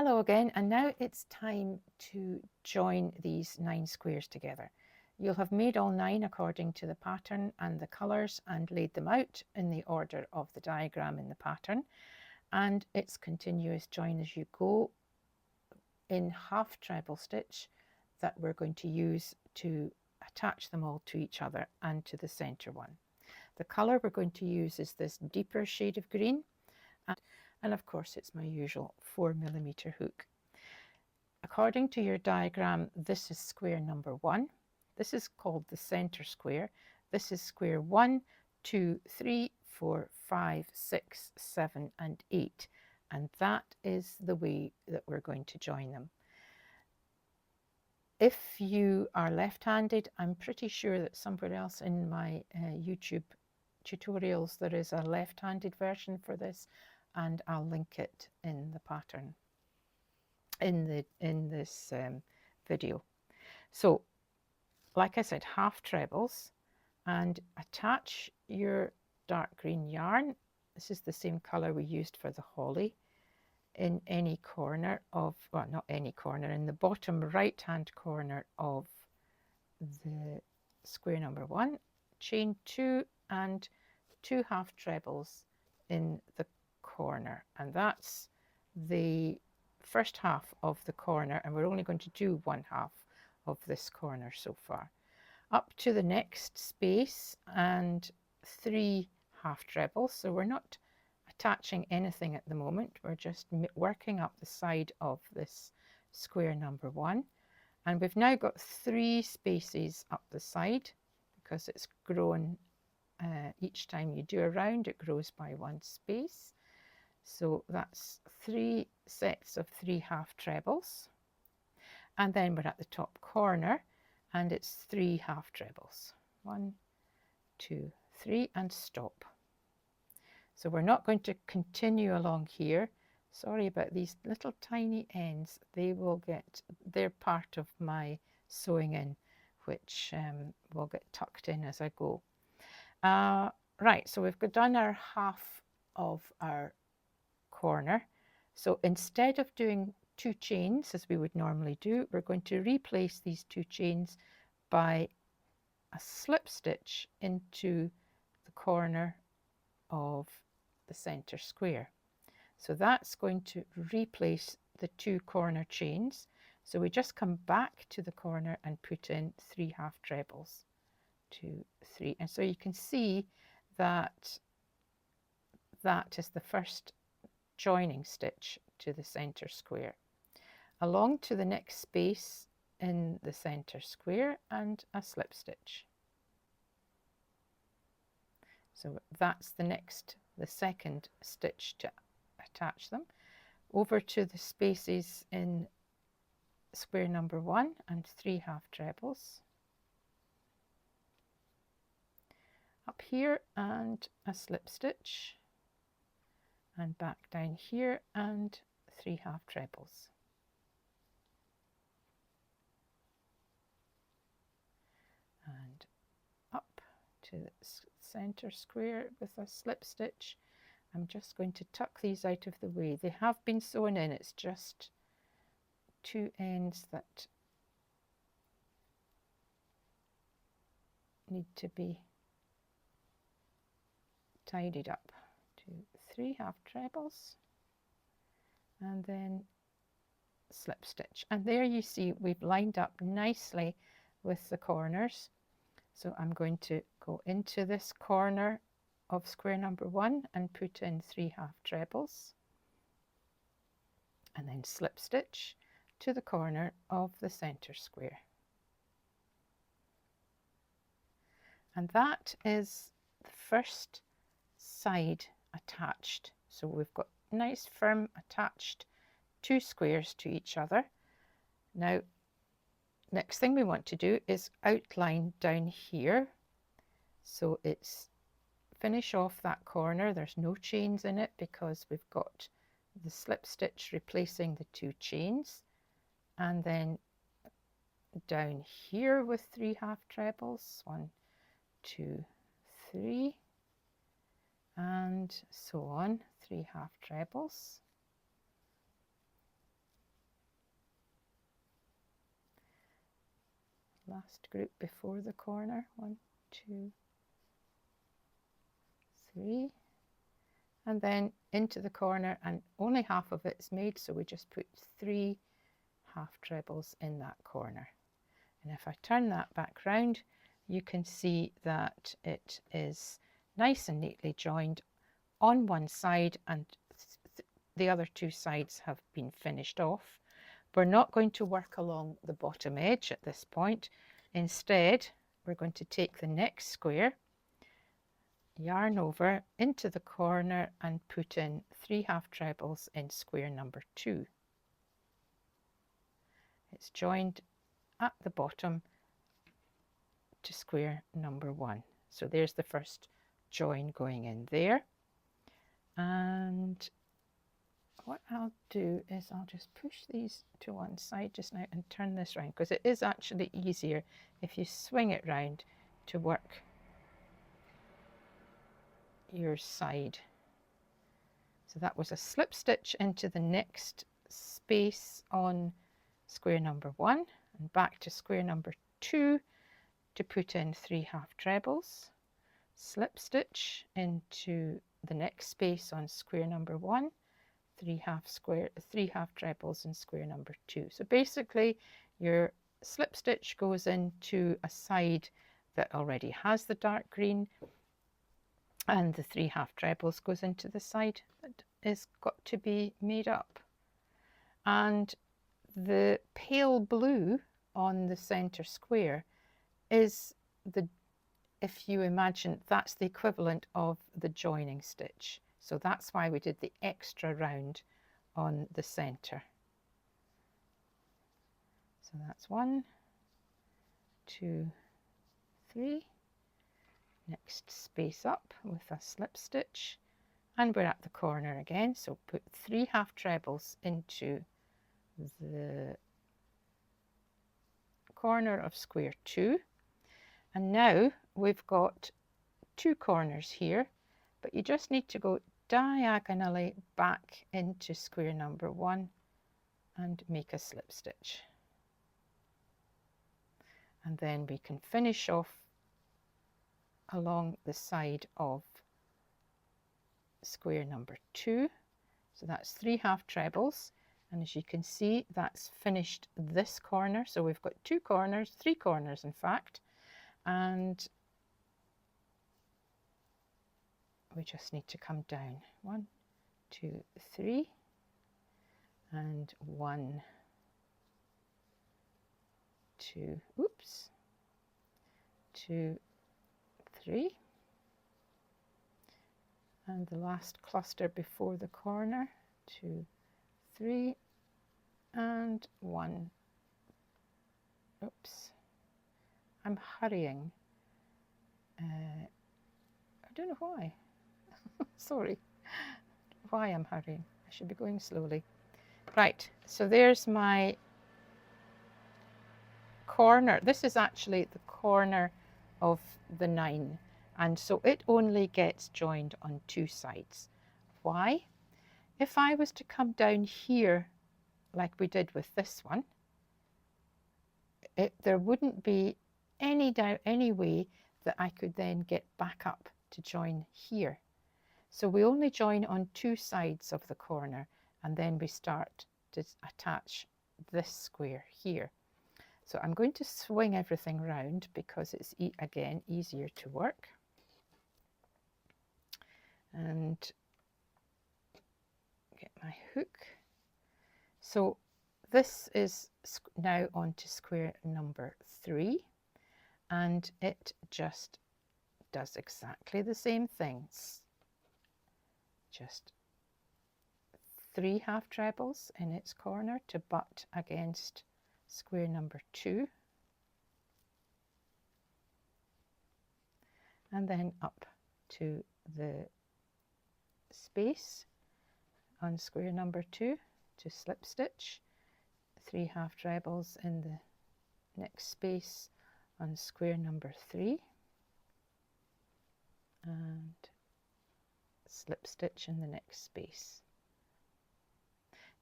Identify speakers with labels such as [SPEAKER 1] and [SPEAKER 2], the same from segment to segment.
[SPEAKER 1] Hello again, and now it's time to join these 9 squares together. You'll have made all 9 according to the pattern and the colours and laid them out in the order of the diagram in the pattern, and it's continuous join as you go in half treble stitch that we're going to use to attach them all to each other and to the centre one. The colour we're going to use is this deeper shade of green, and of course it's my usual 4mm hook. According to your diagram, this is square number 1. This is called the centre square. This is square 1, 2, 3, 4, 5, 6, 7 and 8, and that is the way that we're going to join them. If you are left-handed, I'm pretty sure that somewhere else in my YouTube tutorials there is a left-handed version for this, and I'll link it in the pattern in this video. So like I said, half trebles, and attach your dark green yarn. This is the same color we used for the holly, in any corner of, well, not any corner, in the bottom right hand corner of the square number 1, chain 2 and 2 half trebles in the corner, and that's the first half of the corner, and we're only going to do 1/2 of this corner so far. Up to the next space and 3 half trebles, so we're not attaching anything at the moment, we're just working up the side of this square number 1, and we've now got 3 spaces up the side because it's grown each time you do a round, it grows by 1 space. So that's 3 sets of 3 half trebles, and then we're at the top corner and it's 3 half trebles. 1, 2, 3 and stop. So we're not going to continue along here. Sorry about these little tiny ends. They're part of my sewing in, which will get tucked in as I go. Right, so we've done our half of our corner. So instead of doing 2 chains as we would normally do, we're going to replace these 2 chains by a slip stitch into the corner of the center square. So that's going to replace the 2 corner chains. So we just come back to the corner and put in 3 half trebles, 2, 3, and so you can see that that is the first joining stitch to the center square. Along to the next space in the center square and a slip stitch. So that's the second stitch to attach them. Over to the spaces in square number 1 and 3 half trebles. Up here and a slip stitch, and back down here and 3 half trebles. And up to the center square with a slip stitch. I'm just going to tuck these out of the way. They have been sewn in, it's just 2 ends that need to be tidied up. 2, 3 half trebles, and then slip stitch, and there you see we've lined up nicely with the corners. So I'm going to go into this corner of square number 1 and put in 3 half trebles, and then slip stitch to the corner of the center square. And that is the first side attached. So we've got nice firm attached 2 squares to each other. Now next thing we want to do is outline down here. So it's finish off that corner. There's no chains in it because we've got the slip stitch replacing the 2 chains, and then down here with 3 half trebles, 1, 2, 3, and so on, 3 half trebles, last group before the corner. 1, 2, 3, and then into the corner, and only half of it is made, so we just put 3 half trebles in that corner. And if I turn that back round, you can see that it is nice and neatly joined on one side, and the other 2 sides have been finished off. We're not going to work along the bottom edge at this point. Instead, we're going to take the next square, yarn over into the corner and put in 3 half trebles in square number 2. It's joined at the bottom to square number 1. So there's the first join going in there. And what I'll do is I'll just push these to one side just now and turn this round, because it is actually easier if you swing it round to work your side. So that was a slip stitch into the next space on square number 1 and back to square number 2 to put in 3 half trebles, slip stitch into the next space on square number 1, 3 half trebles in square number 2. So basically your slip stitch goes into a side that already has the dark green, and the 3 half trebles goes into the side that is got to be made up. And the pale blue on the center square is if you imagine, that's the equivalent of the joining stitch. So that's why we did the extra round on the center. So that's 1, 2, 3. Next space up with a slip stitch, and we're at the corner again. So put 3 half trebles into the corner of square 2. And now we've got 2 corners here, but you just need to go diagonally back into square number 1 and make a slip stitch. And then we can finish off along the side of square number 2. So that's 3 half trebles, and as you can see, that's finished this corner. So we've got 2 corners, 3 corners in fact, and we just need to come down 1, 2, 3, and 1, 2, oops, 2, 3, and the last cluster before the corner, 2, 3, and 1. Oops, I'm hurrying. I don't know why. Sorry, why I'm hurrying. I should be going slowly. Right, so there's my corner. This is actually the corner of the 9, and so it only gets joined on 2 sides. Why? If I was to come down here like we did with this one, there wouldn't be any way that I could then get back up to join here. So we only join on 2 sides of the corner, and then we start to attach this square here. So I'm going to swing everything round because it's again easier to work. And get my hook. So this is now on to square number 3, and it just does exactly the same things. Just 3 half trebles in its corner to butt against square number 2, and then up to the space on square number 2 to slip stitch, 3 half trebles in the next space on square number 3, and slip stitch in the next space.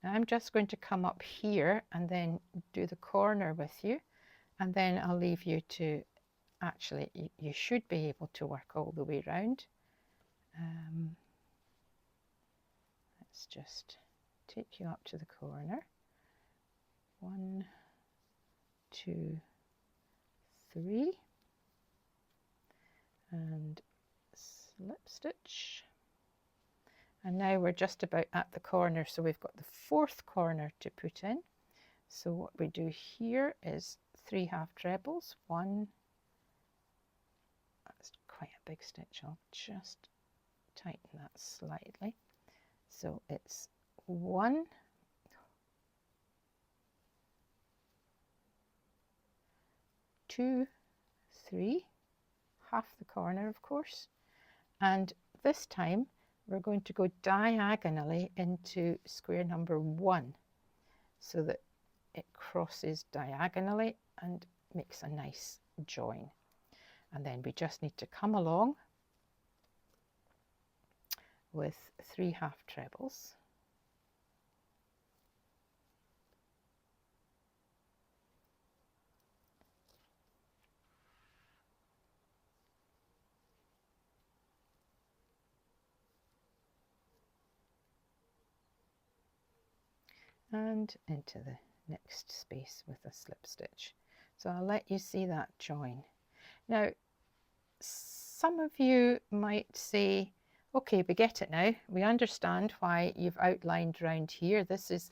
[SPEAKER 1] Now I'm just going to come up here and then do the corner with you, And then I'll leave you to, actually, you should be able to work all the way round. Let's just take you up to the corner. 1, 2, 3, and slip stitch. And now we're just about at the corner, so we've got the 4th corner to put in. So what we do here is 3 half trebles. 1, that's quite a big stitch, I'll just tighten that slightly. So it's 1, 2, 3, half the corner of course, and this time we're going to go diagonally into square number 1 so that it crosses diagonally and makes a nice join. And then we just need to come along with 3 half trebles. And into the next space with a slip stitch. So I'll let you see that join. Now, some of you might say, okay, we get it now. We understand why you've outlined round here. This is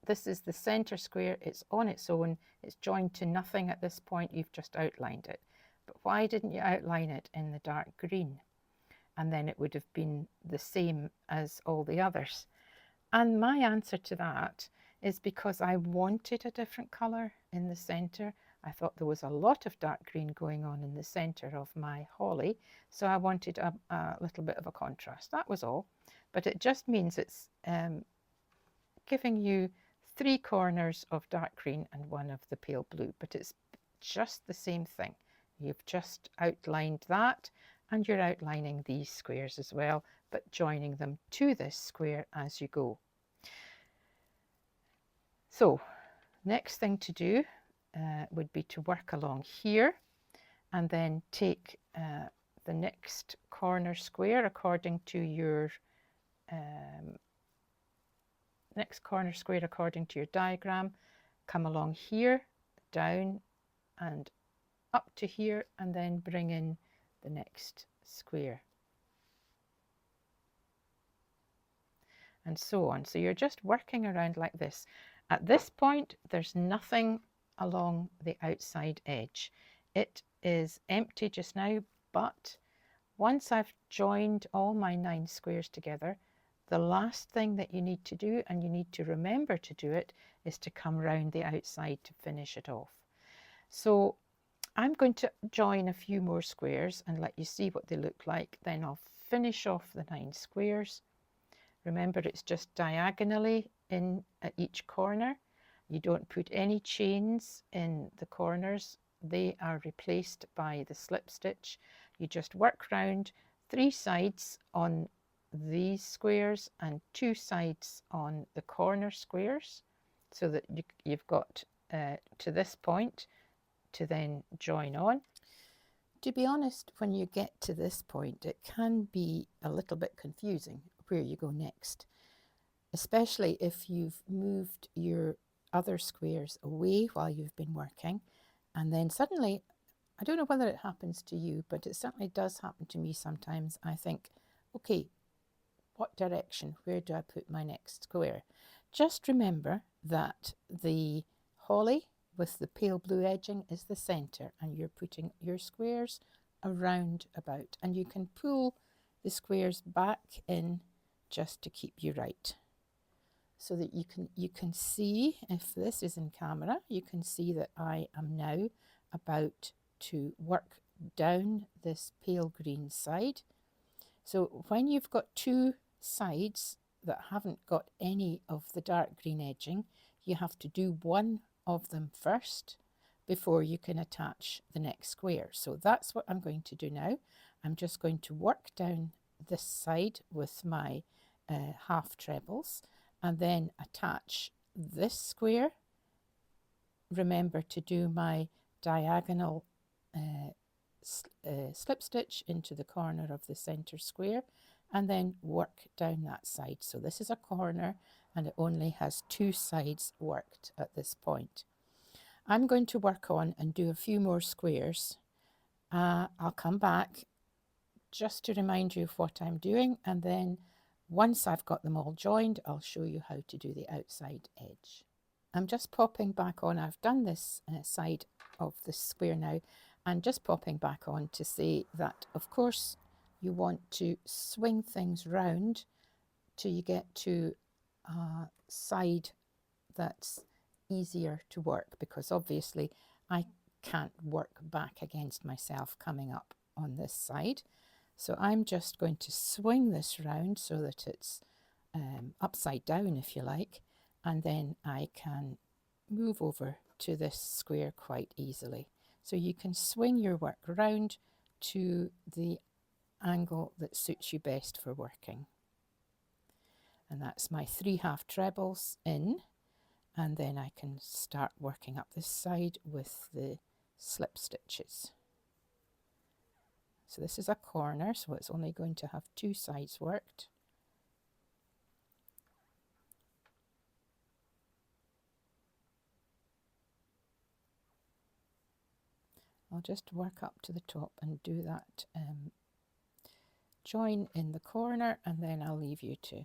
[SPEAKER 1] the center square. It's on its own. It's joined to nothing at this point. You've just outlined it. But why didn't you outline it in the dark green? And then it would have been the same as all the others. And my answer to that is because I wanted a different colour in the centre. I thought there was a lot of dark green going on in the centre of my holly, so I wanted a little bit of a contrast. That was all. But it just means it's giving you 3 corners of dark green and 1 of the pale blue, but it's just the same thing. You've just outlined that, and you're outlining these squares as well, but joining them to this square as you go. So next thing to do would be to work along here and then take the next corner square according to your diagram, come along here, down and up to here, and then bring in the next square. And so on. So you're just working around like this. At this point, there's nothing along the outside edge. It is empty just now, but once I've joined all my 9 squares together, the last thing that you need to do, and you need to remember to do it, is to come round the outside to finish it off. So I'm going to join a few more squares and let you see what they look like. Then I'll finish off the 9 squares. Remember, it's just diagonally in at each corner. You don't put any chains in the corners. They are replaced by the slip stitch. You just work round 3 sides on these squares and 2 sides on the corner squares, so that you've got to this point to then join on. To be honest, when you get to this point, it can be a little bit confusing where you go next, especially if you've moved your other squares away while you've been working, and then suddenly, I don't know whether it happens to you, but it certainly does happen to me sometimes. I think, okay, what direction? Where do I put my next square? Just remember that the holly with the pale blue edging is the center, and you're putting your squares around about, and you can pull the squares back in just to keep you right, so that you can see, if this is in camera, you can see that I am now about to work down this pale green side. So when you've got 2 sides that haven't got any of the dark green edging, you have to do one of them first before you can attach the next square. So that's what I'm going to do now. I'm just going to work down this side with my half trebles and then attach this square remember to do my diagonal slip stitch into the corner of the center square and then work down that side. So this is a corner and it only has 2 sides worked at this point. I'm going to work on and do a few more squares. I'll come back just to remind you of what I'm doing, and then once I've got them all joined, I'll show you how to do the outside edge. I'm just popping back on. I've done this side of the square now, and just popping back on to say that, of course, you want to swing things round till you get to a side that's easier to work, because obviously I can't work back against myself coming up on this side. So I'm just going to swing this round so that it's upside down, if you like, and then I can move over to this square quite easily. So you can swing your work round to the angle that suits you best for working. And that's my 3 half trebles in, and then I can start working up this side with the slip stitches. So this is a corner, so it's only going to have 2 sides worked. I'll just work up to the top and do that join in the corner, and then I'll leave you to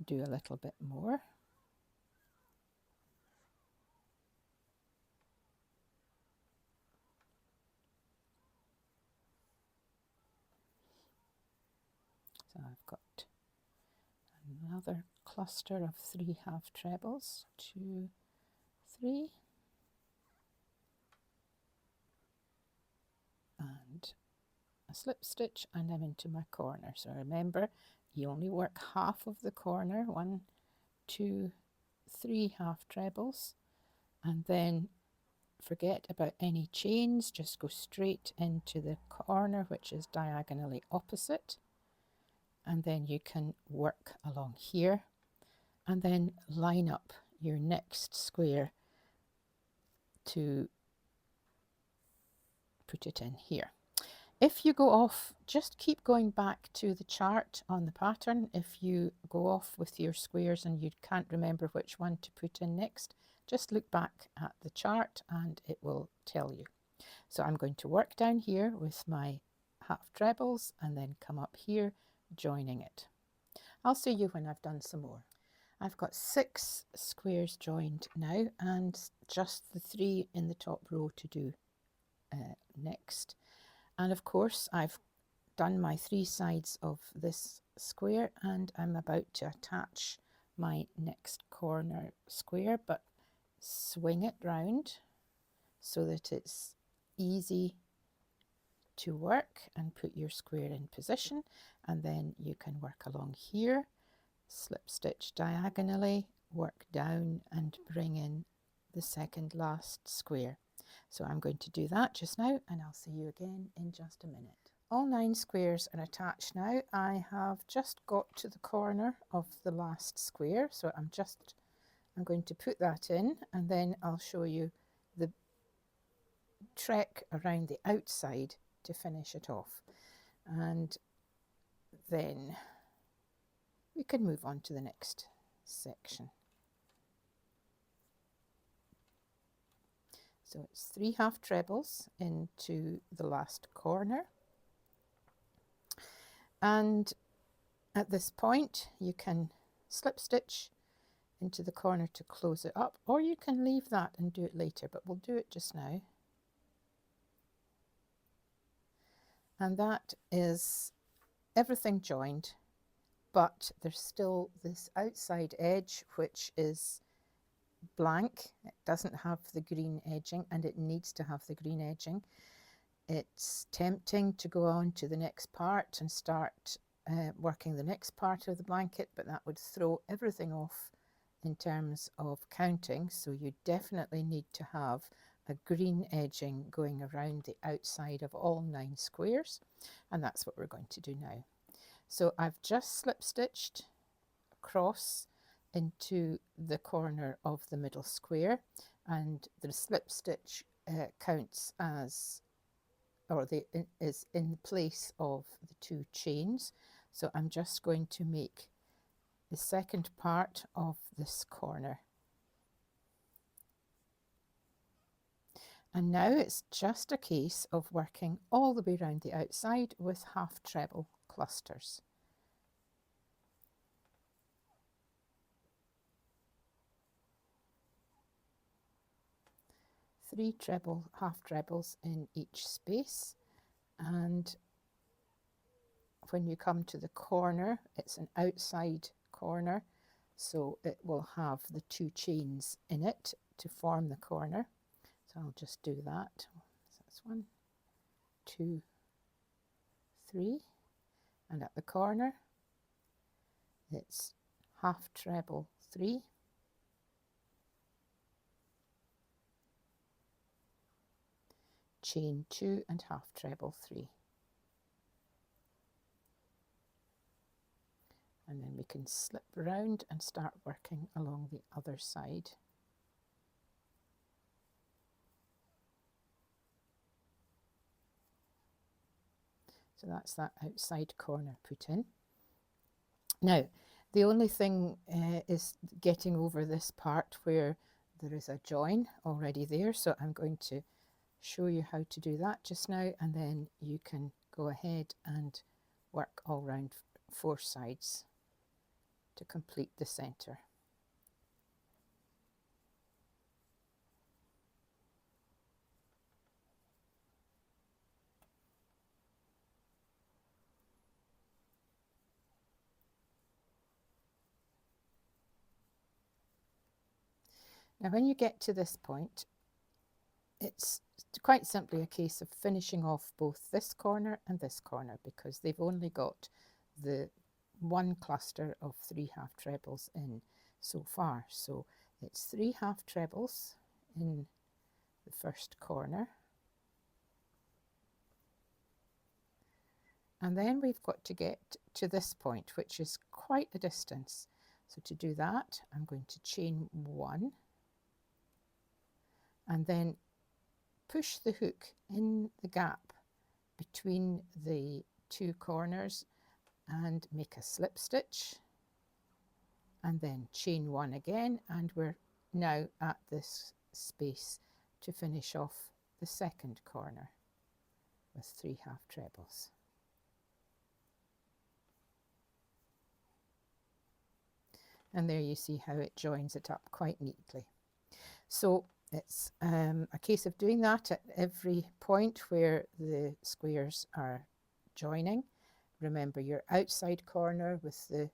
[SPEAKER 1] do a little bit more. So I've got another cluster of 3 half trebles, 2, 3, and a slip stitch, and I'm into my corner. So remember, you only work half of the corner, 1, 2, 3 half trebles, and then forget about any chains, just go straight into the corner, which is diagonally opposite, and then you can work along here and then line up your next square to put it in here. If you go off, just keep going back to the chart on the pattern. If you go off with your squares and you can't remember which one to put in next, just look back at the chart and it will tell you. So I'm going to work down here with my half trebles and then come up here joining it. I'll see you when I've done some more. I've got 6 squares joined now and just the 3 in the top row to do next. And of course I've done my 3 sides of this square and I'm about to attach my next corner square, but swing it round so that it's easy to work and put your square in position, and then you can work along here, slip stitch diagonally, work down and bring in the second last square. So I'm going to do that just now and I'll see you again in just a minute. All 9 squares are attached now. I have just got to the corner of the last square, so I'm going to put that in and then I'll show you the trek around the outside to finish it off, and then we can move on to the next section. So it's 3 half trebles into the last corner, and at this point you can slip stitch into the corner to close it up, or you can leave that and do it later, but we'll do it just now. And that is everything joined, but there's still this outside edge which is blank. It doesn't have the green edging, and it needs to have the green edging. It's tempting to go on to the next part and start working the next part of the blanket, but that would throw everything off in terms of counting, so you definitely need to have a green edging going around the outside of all 9 squares, and that's what we're going to do now. So I've just slip stitched across into the corner of the middle square, and the slip stitch counts as, or is in place of the 2 chains. So I'm just going to make the second part of this corner. And now it's just a case of working all the way around the outside with half treble clusters. Three half trebles in each space, and when you come to the corner, it's an outside corner, so it will have the 2 chains in it to form the corner. So I'll just do that. So that's 1, 2, 3, and at the corner it's half treble 3, chain 2 and half treble 3. And then we can slip round and start working along the other side. So that's that outside corner put in. Now, the only thing is getting over this part where there is a join already there. So I'm going to show you how to do that just now, and then you can go ahead and work all round 4 sides to complete the centre. Now when you get to this point, it's quite simply a case of finishing off both this corner and this corner, because they've only got the 1 cluster of 3 half trebles in so far. So it's 3 half trebles in the first corner, and then we've got to get to this point, which is quite a distance. So to do that, I'm going to chain 1 and then push the hook in the gap between the 2 corners and make a slip stitch, and then chain 1 again, and we're now at this space to finish off the second corner with 3 half trebles. And there you see how it joins it up quite neatly. So it's a case of doing that at every point where the squares are joining. Remember your outside corner with the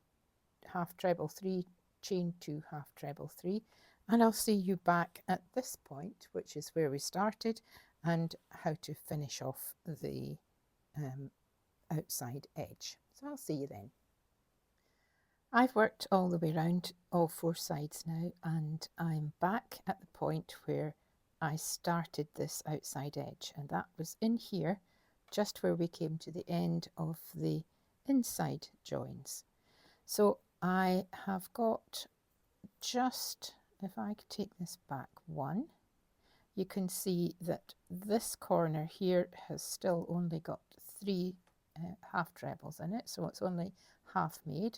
[SPEAKER 1] half treble 3, chain 2 half treble 3, and I'll see you back at this point, which is where we started, and how to finish off the outside edge. So I'll see you then. I've worked all the way around all 4 sides now, and I'm back at the point where I started this outside edge, and that was in here, just where we came to the end of the inside joins. So I have got just, if I could take this back 1, you can see that this corner here has still only got 3 half trebles in it, so it's only half made.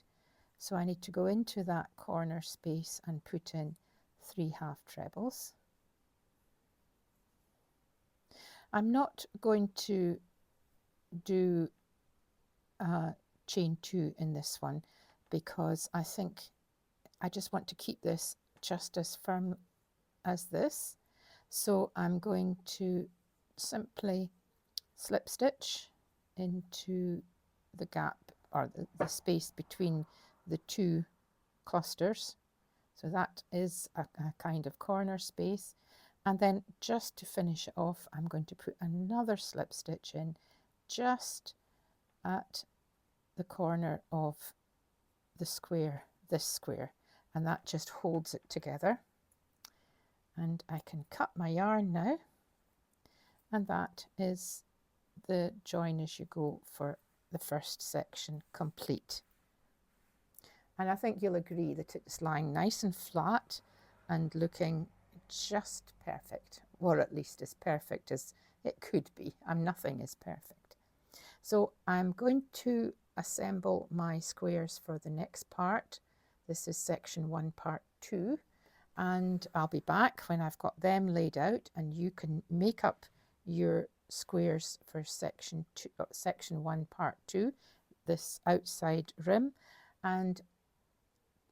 [SPEAKER 1] So I need to go into that corner space and put in 3 half trebles. I'm not going to do chain 2 in this one, because I think I just want to keep this just as firm as this. So I'm going to simply slip stitch into the gap, or the space between the 2 clusters. So that is a kind of corner space. And then just to finish it off, I'm going to put another slip stitch in just at the corner of the square, this square, and that just holds it together. And I can cut my yarn now, and that is the join as you go for the first section complete. And I think you'll agree that it's lying nice and flat and looking just perfect, or at least as perfect as it could be. Nothing is perfect. So I'm going to assemble my squares for the next part. This is section 1, part 2, and I'll be back when I've got them laid out, and you can make up your squares for section 1, part 2, this outside rim, and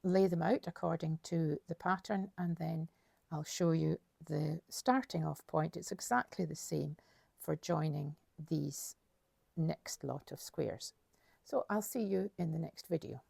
[SPEAKER 1] lay them out according to the pattern, and then I'll show you the starting off point. It's exactly the same for joining these next lot of squares. So I'll see you in the next video.